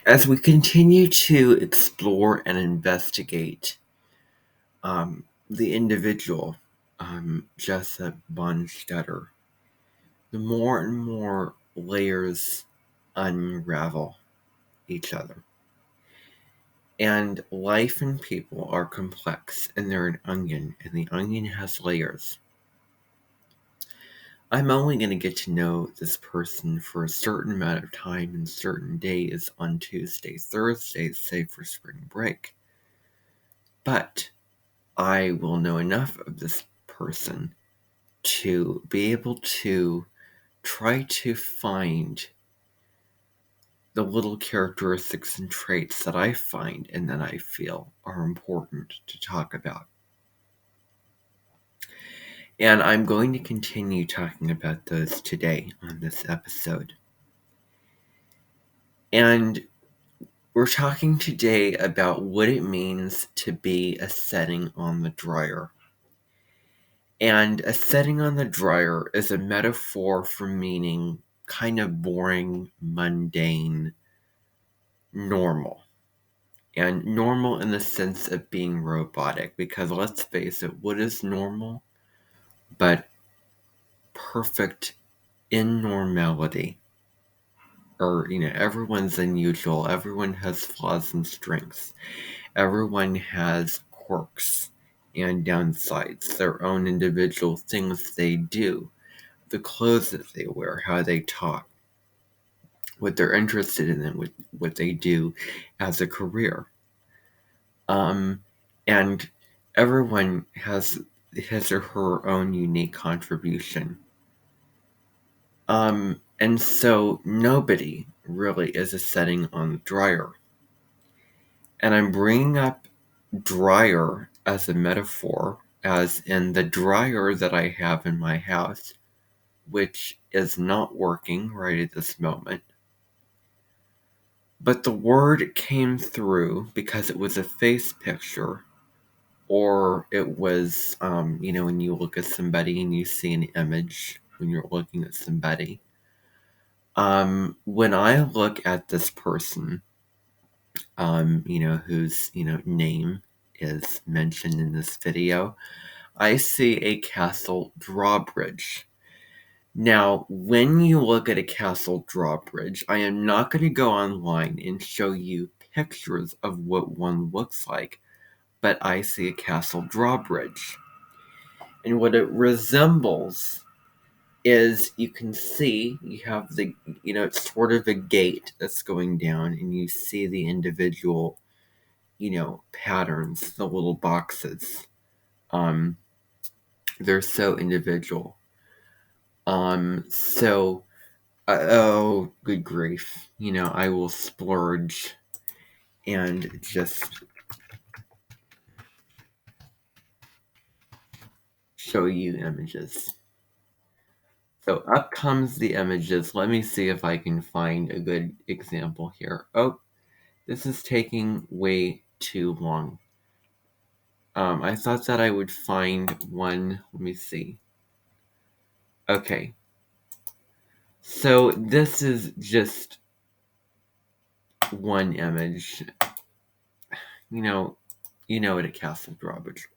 As we continue to explore and investigate the individual, Jessa Bonstetter, the more and more layers unravel each other. And life and people are complex, and they're an onion, and the onion has layers. I'm only going to get to know this person for a certain amount of time and certain days on Tuesday, Thursday, say for spring break. But I will know enough of this person to be able to try to find the little characteristics and traits that I find and that I feel are important to talk about. And I'm going to continue talking about those today on this episode. And we're talking today about what it means to be a setting on the dryer. And a setting on the dryer is a metaphor for meaning kind of boring, mundane, normal. And normal in the sense of being robotic, because let's face it, what is normal but perfect in normality? Or, everyone's unusual, everyone has flaws and strengths, everyone has quirks and downsides, their own individual things they do, the clothes that they wear, how they talk, what they're interested in, and what they do as a career. And everyone has his or her own unique contribution. And so nobody really is a setting on the dryer. And I'm bringing up dryer as a metaphor, as in the dryer that I have in my house, which is not working right at this moment. But the word came through because it was a face picture, or it was, when you look at somebody and you see an image when you're looking at somebody. When I look at this person, whose, name is mentioned in this video, I see a castle drawbridge. Now, when you look at a castle drawbridge, I am not going to go online and show you pictures of what one looks like, but I see a castle drawbridge. And what it resembles is, you can see, you have the, it's sort of a gate that's going down, and you see the individual, patterns, the little boxes. They're so individual. Oh, good grief. I will splurge and just show you images. So up comes the images. Let me see if I can find a good example here. Oh, this is taking way too long. I thought that I would find one. Let me see. Okay. So this is just one image. You know what a castle drawbridge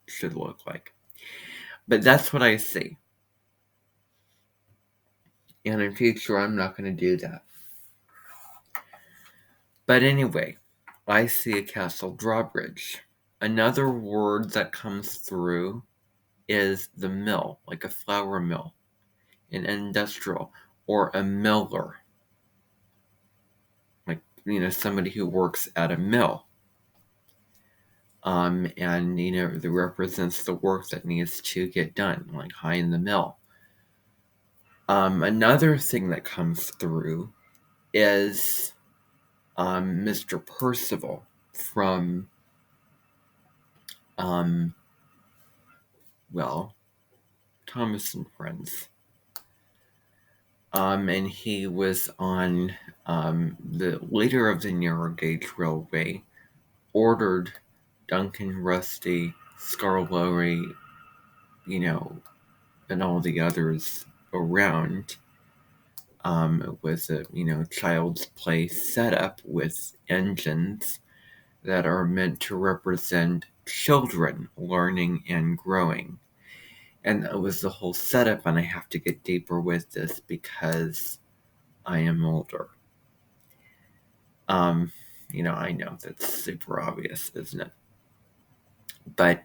should look like. But that's what I see. And in future, I'm not going to do that. But anyway, I see a castle drawbridge. Another word that comes through is the mill, like a flour mill, an industrial, or a miller. Like, somebody who works at a mill. And, that represents the work that needs to get done, like high in the mill. Another thing that comes through is Mr. Percival from, Thomas and Friends. And he was on the leader of the narrow gauge railway, ordered Duncan, Rusty, Scarlowry, and all the others around It was a, child's play setup with engines that are meant to represent children learning and growing. And it was the whole setup, and I have to get deeper with this because I am older. I know that's super obvious, isn't it? But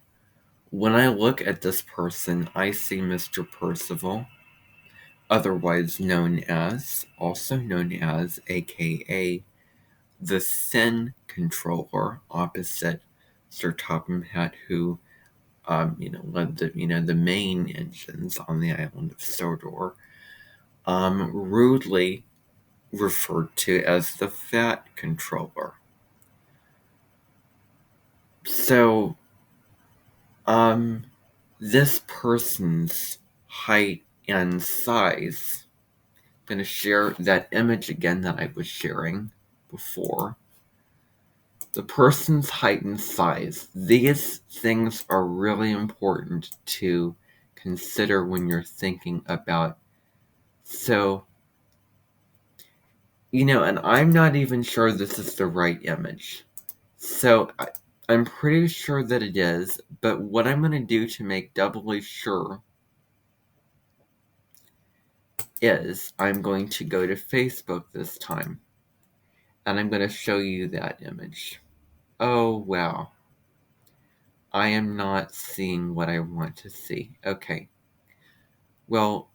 when I look at this person, I see Mr. Percival, also known as, aka the Sin Controller, opposite Sir Topham Hatt, who, led the main engines on the island of Sodor, rudely referred to as the Fat Controller. So, this person's height and size, I'm going to share that image again that I was sharing before. The person's height and size. These things are really important to consider when you're thinking about. So, and I'm not even sure this is the right image. So, I'm pretty sure that it is, but what I'm going to do to make doubly sure is I'm going to go to Facebook this time, and I'm going to show you that image. Oh, wow. I am not seeing what I want to see. Okay. Well,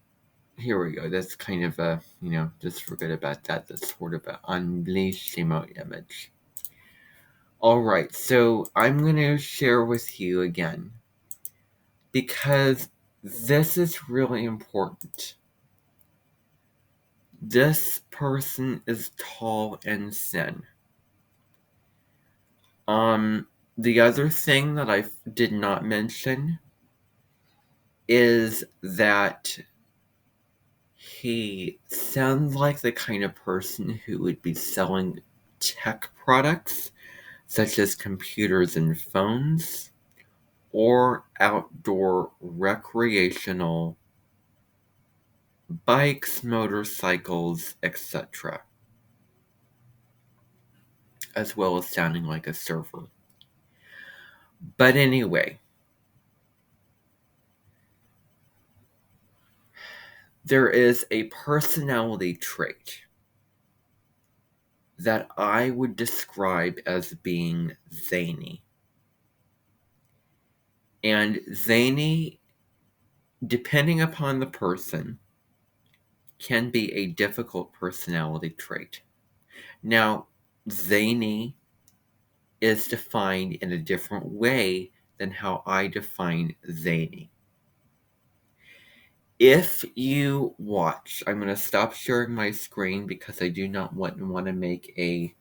here we go. That's kind of a, just forget about that. That's sort of an unleashimo image. All right, so I'm going to share with you again because this is really important. This person is tall and thin. The other thing that I did not mention is that he sounds like the kind of person who would be selling tech products, such as computers and phones, or outdoor recreational bikes, motorcycles, etc., as well as sounding like a surfer. But anyway, there is a personality trait that I would describe as being zany. And zany, depending upon the person, can be a difficult personality trait. Now, zany is defined in a different way than how I define zany. If you watch, I'm going to stop sharing my screen because I do not want to make a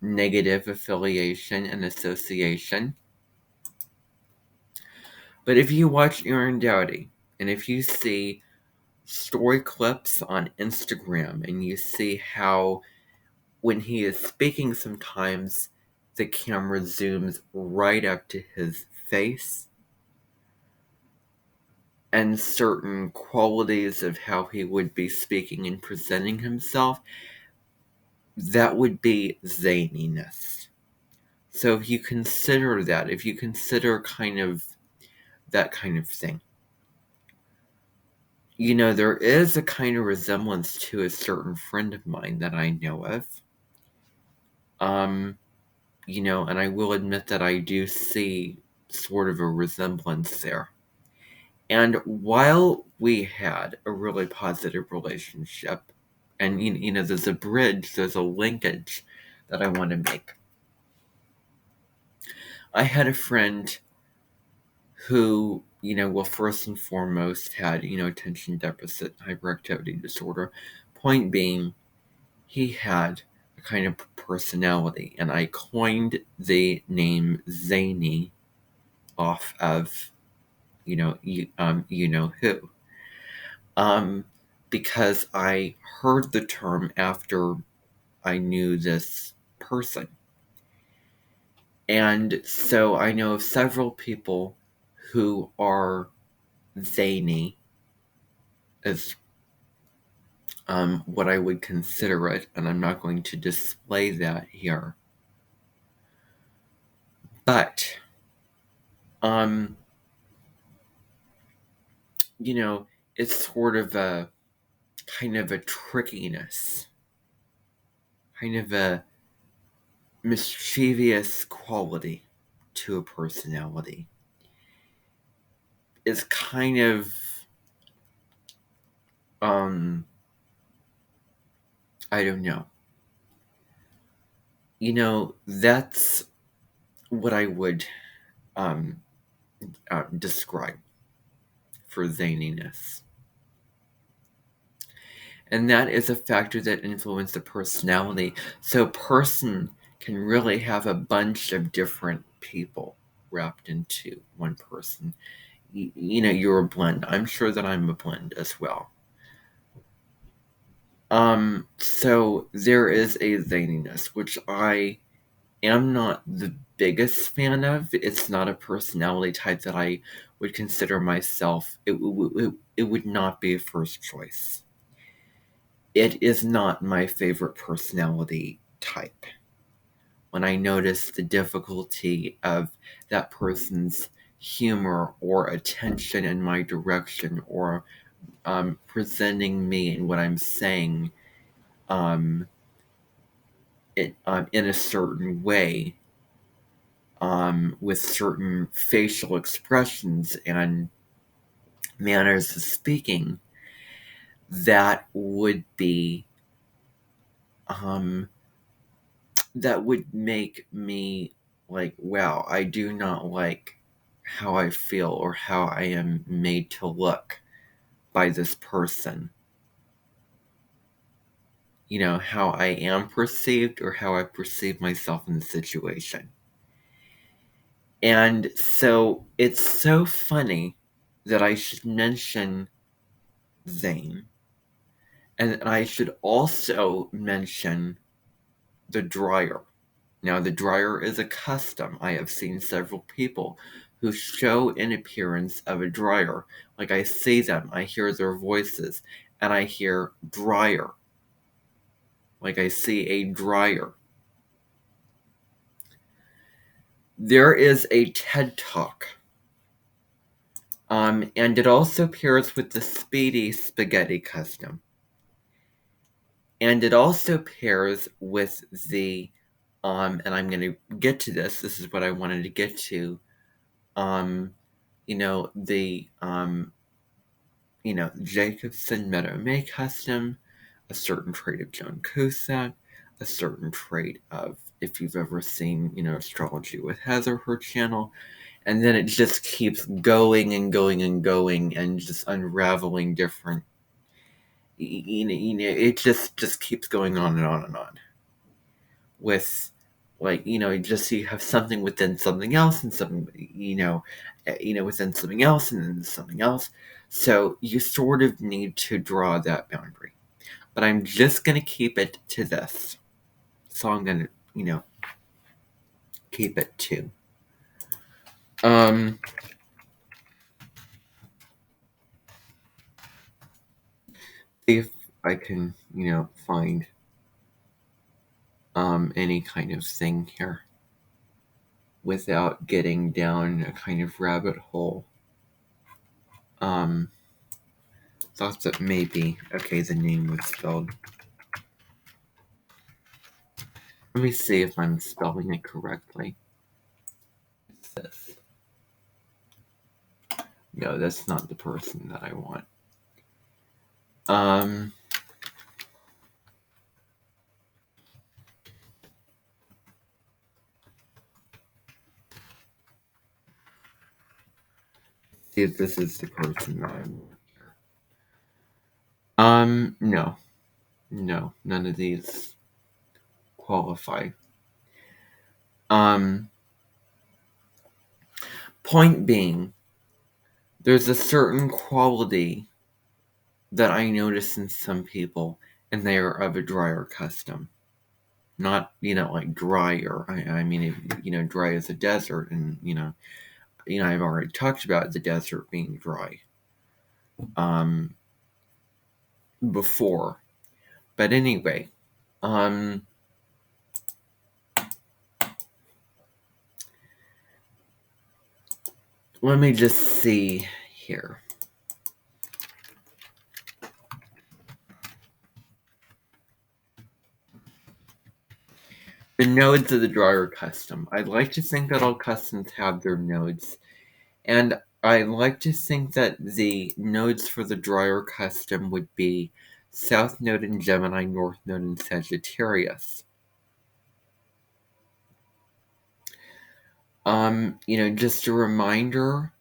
negative affiliation and association. But if you watch Aaron Doughty, and if you see story clips on Instagram, and you see how when he is speaking sometimes the camera zooms right up to his face, and certain qualities of how he would be speaking and presenting himself, that would be zaniness. So if you consider that, if you consider kind of that kind of thing, there is a kind of resemblance to a certain friend of mine that I know of. And I will admit that I do see sort of a resemblance there. And while we had a really positive relationship, and there's a bridge, there's a linkage that I want to make. I had a friend who, first and foremost had, attention deficit hyperactivity disorder. Point being, he had a kind of personality, and I coined the name Zany off of, who. Because I heard the term after I knew this person. And so I know of several people who are zany, as what I would consider it, and I'm not going to display that here. But, um, it's sort of a kind of a trickiness, kind of a mischievous quality to a personality. It's kind of, I don't know. That's what I would um, describe for zaniness. And that is a factor that influences the personality. So a person can really have a bunch of different people wrapped into one person. You're a blend. I'm sure that I'm a blend as well. So there is a zaniness, which I am not the biggest fan of. It's not a personality type that I would consider myself. It would not be a first choice. It is not my favorite personality type. When I notice the difficulty of that person's humor or attention in my direction, or presenting me and what I'm saying um, in a certain way, with certain facial expressions and manners of speaking, that would be um, that would make me like, wow, I do not like how I feel or how I am made to look by this person. How I am perceived or how I perceive myself in the situation. And so it's so funny that I should mention Zane. And I should also mention the dryer. Now, the dryer is a custom. I have seen several people who show an appearance of a dryer. Like, I see them, I hear their voices, and I hear dryer. Like, I see a dryer. There is a TED Talk. And it also pairs with the Speedy Spaghetti Custom. And it also pairs with the, and I'm going to get to this. This is what I wanted to get to. The Jacobson Meadow May custom, a certain trait of Joan Cusack, a certain trait of, if you've ever seen, Astrology with Heather, her channel, and then it just keeps going and going and going and just unraveling different. It just keeps going on and on and on. With, like, just you have something within something else and something, within something else and then something else. So you sort of need to draw that boundary. But I'm just going to keep it to this. So I'm going to, keep it to. See if I can, find any kind of thing here without getting down a kind of rabbit hole. Thought that maybe, okay, the name was spelled. Let me see if I'm spelling it correctly. It's this. No, that's not the person that I want. See if this is the person that I want. No. No, none of these qualify. Point being, there's a certain quality that I notice in some people, and they are of a drier custom. Not, like drier. I mean, dry as a desert, and, I've already talked about the desert being dry before. But anyway, let me just see here. The nodes of the dryer custom. I'd like to think that all customs have their nodes. And I like to think that the nodes for the dryer custom would be South Node in Gemini, North Node in Sagittarius. Just a reminder,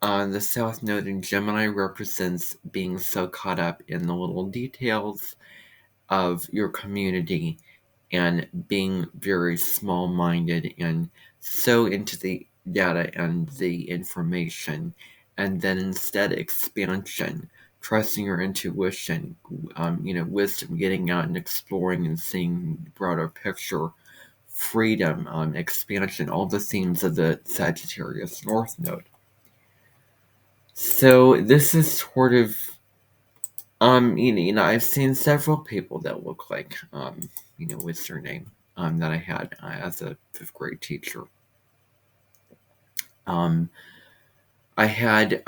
the South Node in Gemini represents being so caught up in the little details of your community and being very small-minded and so into the data and the information, and then instead expansion, trusting your intuition, wisdom, getting out and exploring and seeing the broader picture, freedom, expansion, all the themes of the Sagittarius North Node. So this is sort of, I've seen several people that look like, what's their name, that I had as a 5th grade teacher. I had,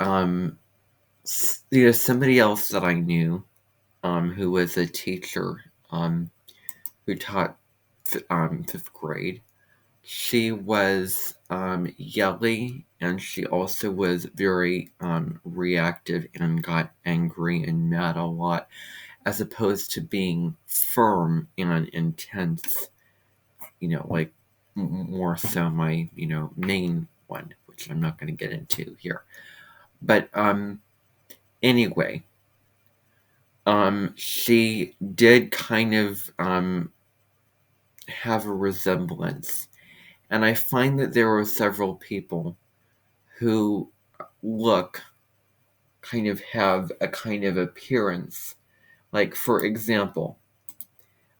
somebody else that I knew, who was a teacher, who taught 5th grade. She was yelly, and she also was very reactive and got angry and mad a lot, as opposed to being firm and intense, like more so my, main one, which I'm not going to get into here. But anyway, she did kind of have a resemblance. And I find that there are several people who have a kind of appearance. Like, for example,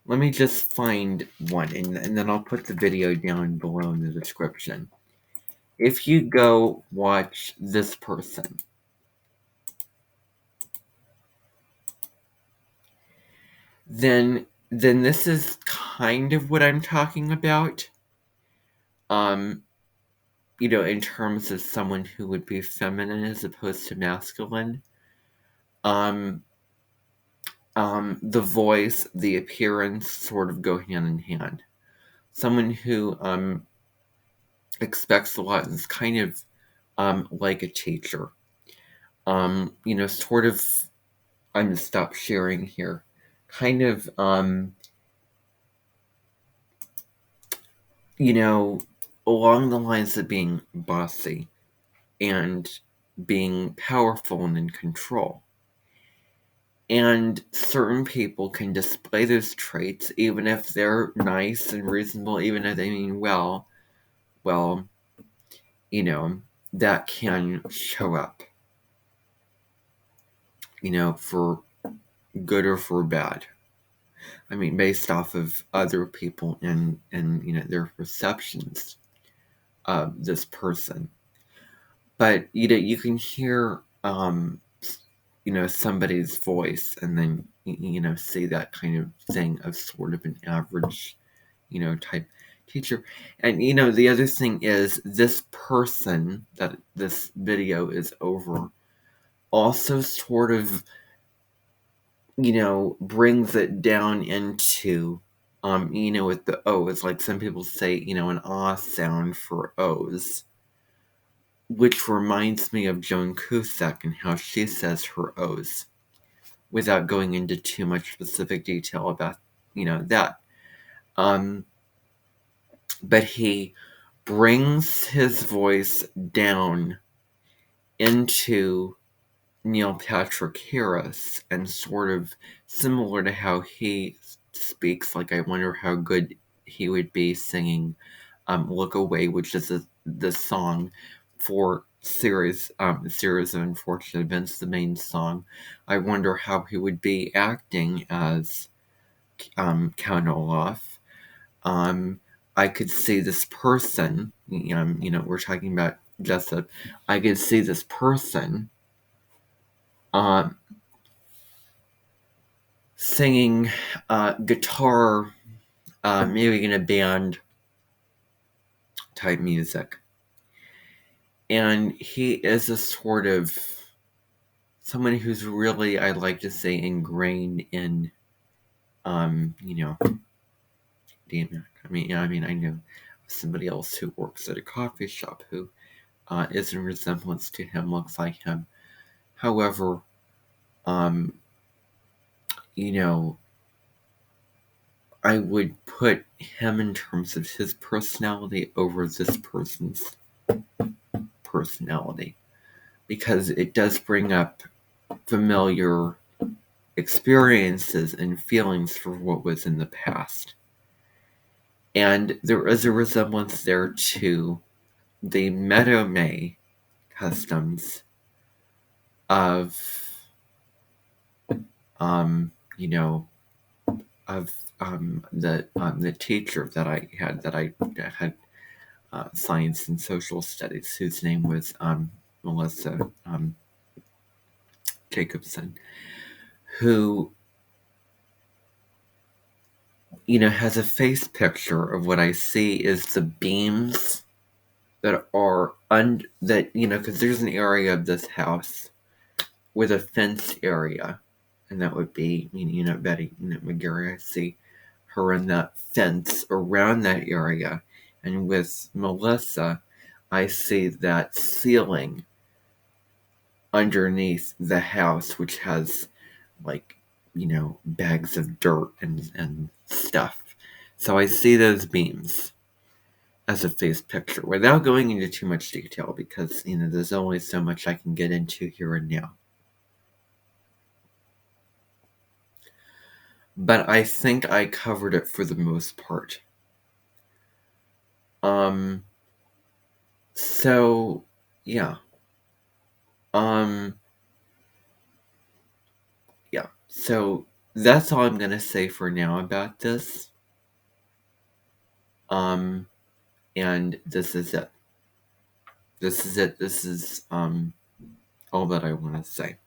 let me just find one, and then I'll put the video down below in the description. If you go watch this person, then this is kind of what I'm talking about. In terms of someone who would be feminine as opposed to masculine. The voice, the appearance sort of go hand in hand. Someone who expects a lot is kind of like a teacher. Sort of, I'm going to stop sharing here. Kind of, along the lines of being bossy and being powerful and in control. And certain people can display those traits even if they're nice and reasonable, even if they mean well, that can show up, for good or for bad. I mean, based off of other people and their perceptions of this person. But, you can hear, somebody's voice and then, see that kind of thing of sort of an average, type teacher. And, the other thing is this person that this video is over also sort of, brings it down into, with the O's, like some people say, an ah sound for O's, which reminds me of Joan Cusack and how she says her O's, without going into too much specific detail about, that. But he brings his voice down into Neil Patrick Harris, and sort of similar to how he speaks. Like, I wonder how good he would be singing Look Away, which is the song for series of Unfortunate Events, the main song. I wonder how he would be acting as Count Olaf. I could see this person, we're talking about Jessup. I could see this person singing guitar, maybe in a band type music. And he is a sort of someone who's really, I'd like to say, ingrained in, you know, DMX. I know somebody else who works at a coffee shop who is in resemblance to him, looks like him. However, you know, I would put him in terms of his personality over this person's personality, because it does bring up familiar experiences and feelings for what was in the past. And there is a resemblance there to the Meadow May customs of, you know, of the teacher that I had science and social studies, whose name was Melissa JAcobson, who, has a face picture of what I see is the beams that are because there's an area of this house with a fenced area, and that would be, Betty, McGarry. I see her in that fence around that area, and with Melissa, I see that ceiling underneath the house, which has bags of dirt and stuff. So I see those beams as a face picture without going into too much detail, because there's only so much I can get into here and now. But I think I covered it for the most part. So yeah. Yeah. So that's all I'm gonna say for now about this. And this is it. This is all that I want to say.